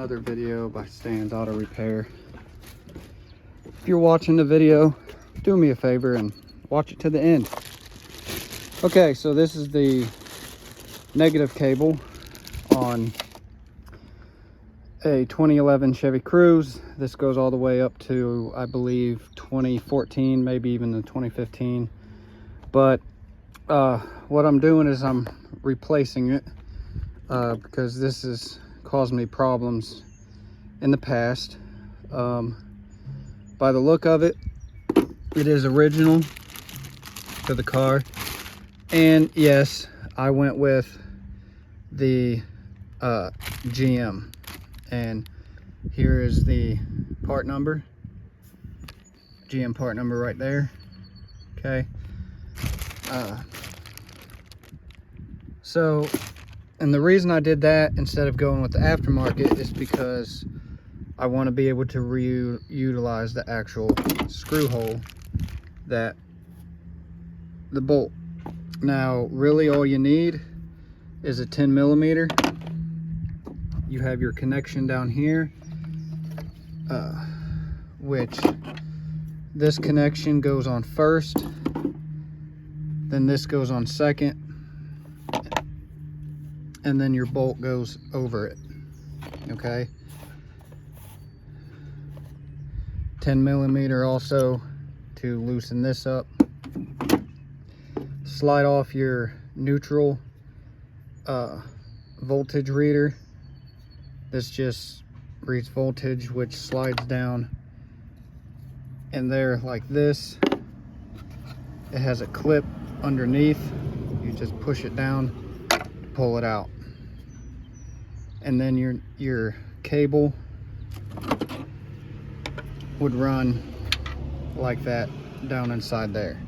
another video by Stan's Auto Repair. If you're watching the video, do me a favor and watch it to the end. Okay, so this is the negative cable on a 2011 Chevy Cruze. This goes all the way up to, I believe, 2014, maybe even the 2015. But what I'm doing is I'm replacing it because this has caused me problems in the past. By the look of it, it is original to the car. And yes, I went with the GM. And here is the part number. GM part number right there. Okay. And the reason I did that instead of going with the aftermarket is because I want to be able to reutilize the actual screw hole, that the bolt. Now, really all you need is a 10 millimeter. You have your connection down here, which this connection goes on first, then this goes on second, and then your bolt goes over it. Okay, 10 millimeter also to loosen this up. Slide off your neutral voltage reader. This just reads voltage, which slides down in there like this. It has a clip underneath. You just push it down to pull it out. And then your cable would run like that down inside there.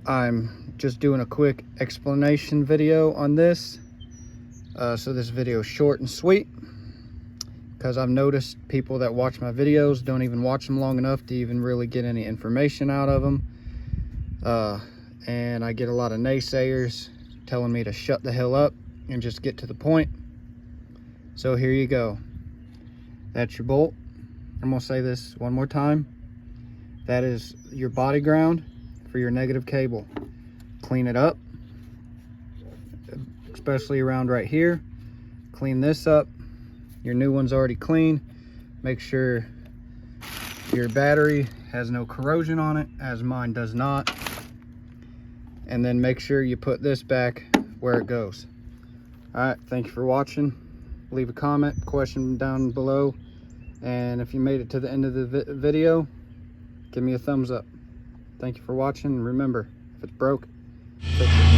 I'm just doing a quick explanation video on this. So this video is short and sweet, because I've noticed people that watch my videos don't even watch them long enough to even really get any information out of them. And I get a lot of naysayers telling me to shut the hell up and just get to the point. So here you go. That's your bolt. I'm gonna say this one more time. That is your body ground for your negative cable. Clean it up, especially around right here. Clean this up. Your new one's already clean. Make sure your battery has no corrosion on it, as mine does not. And then make sure you put this back where it goes. All right, thank you for watching. Leave a comment, question down below. And if you made it to the end of the video, give me a thumbs up. Thank you for watching. And remember, if it's broke, fix it.